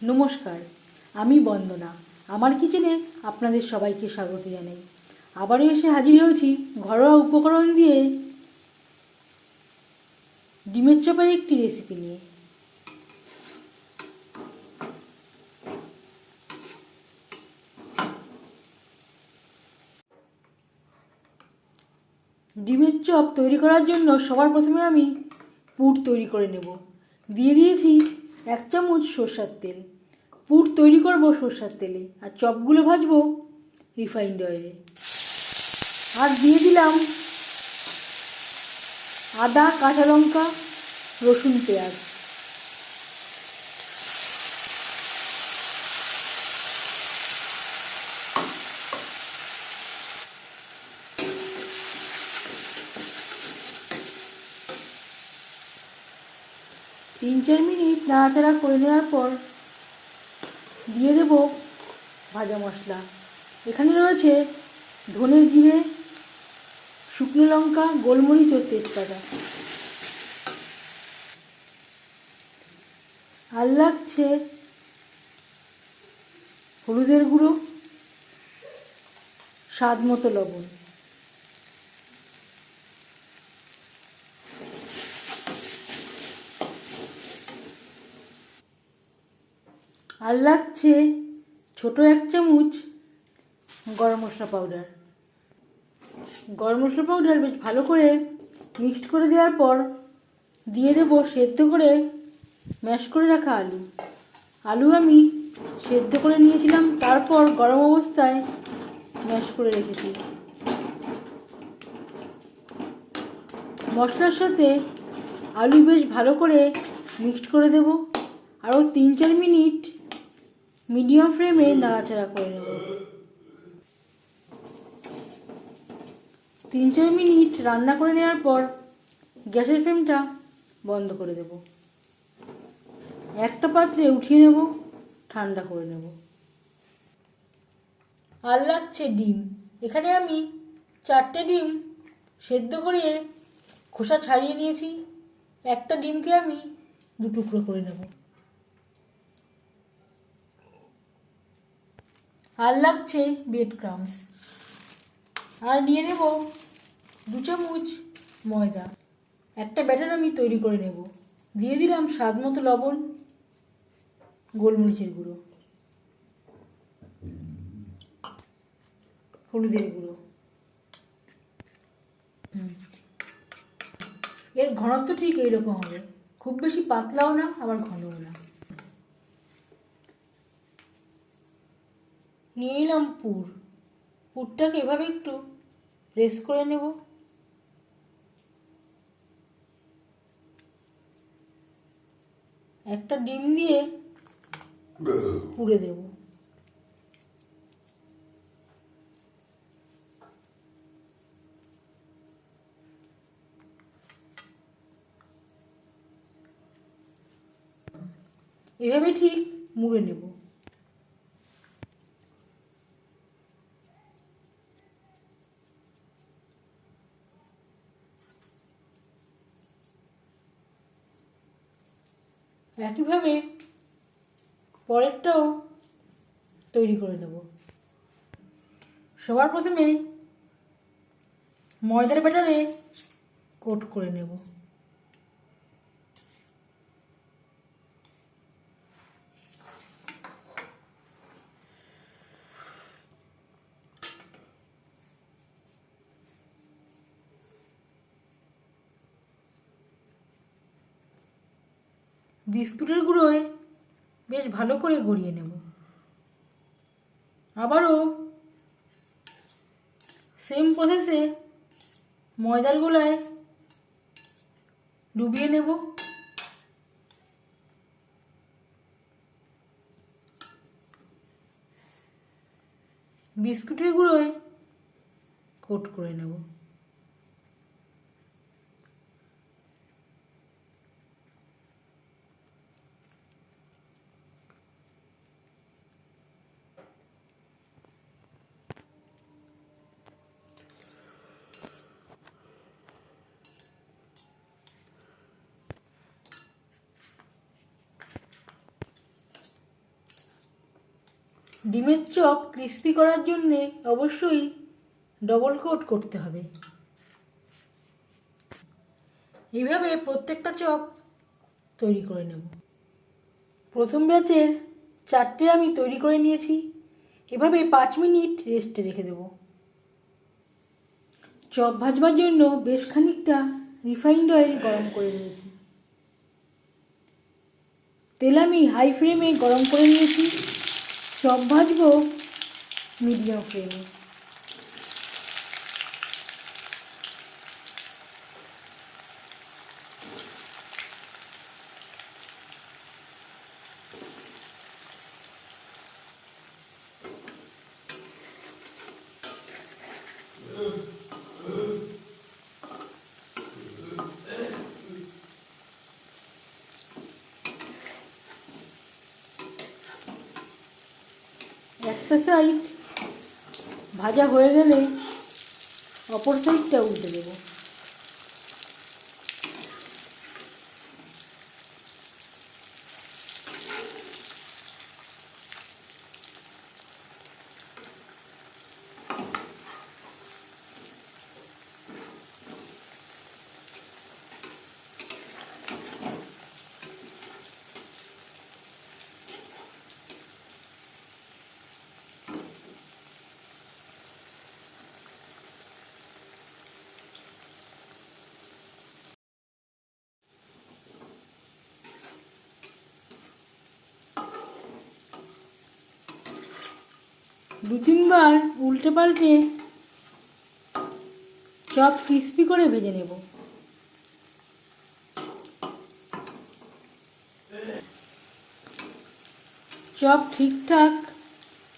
নমস্কার, আমি বন্দনা। আমার কিচেনে আপনাদের সবাইকে স্বাগত জানাই। আবারও এসে হাজির হয়েছি ঘরোয়া উপকরণ দিয়ে ডিমের চপের একটি রেসিপি নিয়ে। ডিমের চপ তৈরি করার জন্য সবার প্রথমে আমি পুর তৈরি করে নেব। দিয়ে দিয়েছি 1 চামচ সরষের তেল। পুর তৈরি করব সরষের তেলে, আর চপগুলো ভাজবো রিফাইন্ড অয়েলে। আর দিয়ে দিলাম আদা, কাঁচা লঙ্কা, রসুন, পেঁয়াজ। তিন চার মিনিট নাড়াচাড়া করে নেওয়ার পর দিয়ে দেব ভাজা মশলা। এখানে রয়েছে ধনে, জিরে, শুকনো লঙ্কা, গোলমরিচ ও তেজপাতা। আর লাগছে হলুদের গুঁড়ো, স্বাদ মতো লবণ। আর লাগছে ছোট 1 চামচ গরম মশলা পাউডার। গরম মশলা পাউডার বেশ ভালো করে মিক্সড করে দেওয়ার পর দিয়ে দেব সেদ্ধ করে ম্যাশ করে রাখা আলু। আলু আমি সেদ্ধ করে নিয়েছিলাম, তারপর গরম অবস্থায় ম্যাশ করে রেখেছি। মশলার সাথে আলু বেশ ভালো করে মিক্সড করে দেব। আরও 3-4 মিনিট মিডিয়াম ফ্লেমে নাড়াচাড়া করে নেব। 3-4 মিনিট রান্না করে নেওয়ার পর গ্যাসের ফ্লেমটা বন্ধ করে দেব। একটা পাত্রে উঠিয়ে নেব, ঠান্ডা করে নেব। আর লাগছে ডিম। এখানে আমি 4টে ডিম সেদ্ধ করে খোসা ছাড়িয়ে নিয়েছি। একটা ডিমকে আমি 2 টুকরো করে নেব। আর লাগছে ব্রেড ক্রাম্বস। আর নিয়ে নেব 2 চামচ ময়দা। একটা ব্যাটার আমি তৈরি করে নেব। দিয়ে দিলাম স্বাদ মতো লবণ, গোলমরিচের গুঁড়ো, হলুদের গুঁড়ো। এর ঘনত্ব ঠিক এইরকম হবে, খুব বেশি পাতলাও না আবার ঘনও না। নিয়ে নিলাম পুর। পুরটাকে এভাবে একটু প্রেস করে নেব। একটা ডিম দিয়ে পুড়ে দেব। এভাবে ঠিক মুড়ে নেব। একইভাবে পরেরটাও তৈরি করে নেব। সবার প্রথমে ময়দার ব্যাটারে কোট করে নেব। বিস্কুটের গুঁড়োয় বেশ ভালো করে গড়িয়ে নেব। আবারও সেম প্রসেসে ময়দার গোলায় ডুবিয়ে নেব। বিস্কুটের গুঁড়োয় কোট করে নেব। ডিমের চপ ক্রিস্পি করার জন্যে অবশ্যই ডবল কোট করতে হবে। এইভাবে প্রত্যেকটা চপ তৈরি করে নেব। প্রথম ব্যাচের 4টে আমি তৈরি করে নিয়েছি। এভাবে 5 মিনিট রেস্টে রেখে দেব। চপ ভাজবার জন্য বেশ খানিকটা রিফাইন্ড অয়েল গরম করে নিয়েছি। তেল আমি হাই ফ্লেমে গরম করে নিয়েছি। চপ ভাজবো মিডিয়াম ফ্লেমে। একটা সাইড ভাজা হয়ে গেলে অপর সাইডটা উল্টে দেবো। দু তিনবার উল্টে পাল্টে চপ ক্রিস্পি করে ভেজে নেব। চপ ঠিকঠাক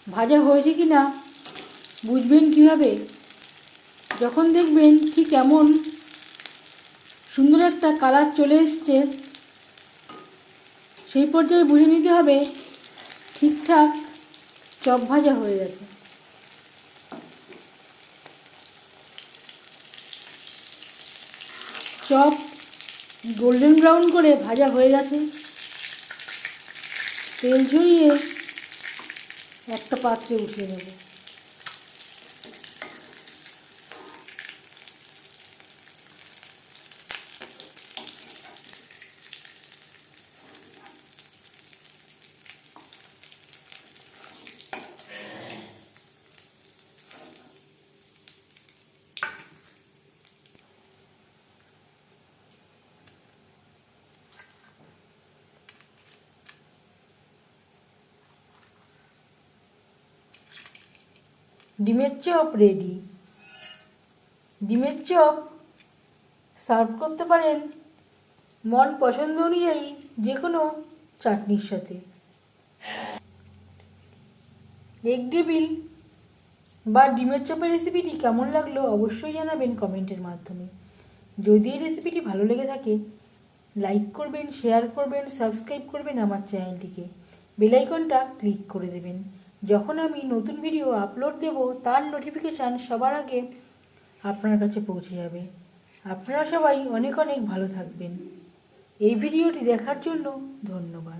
ভাজা হয়েছে কি না বুঝবেন কীভাবে? যখন দেখবেন ঠিক এমন সুন্দর একটা কালার চলে এসছে, সেই পর্যায়ে বুঝে নিতে হবে ঠিকঠাক চপ ভাজা হয়ে গেছে। চপ গোল্ডেন ব্রাউন করে ভাজা হয়ে গেছে। তেল ঝরিয়ে একটা পাত্রে উঠিয়ে নেব। ডিমের চপ রেডি। ডিমের চপ সার্ভ করতে পারেন মন পছন্দ অনুযায়ী যে কোনো চাটনির সাথে। এগ টেবিল বা ডিমের চপের রেসিপিটি কেমন লাগলো অবশ্যই জানাবেন কমেন্টের মাধ্যমে। যদি এই রেসিপিটি ভালো লেগে থাকে লাইক করবেন, শেয়ার করবেন, সাবস্ক্রাইব করবেন আমার চ্যানেলটিকে, বেল আইকনটা ক্লিক করে দেবেন। যখন আমি নতুন ভিডিও আপলোড দেব তার নোটিফিকেশান সবার আগে আপনার কাছে পৌঁছে যাবে। আপনারা সবাই অনেক অনেক ভালো থাকবেন। এই ভিডিওটি দেখার জন্য ধন্যবাদ।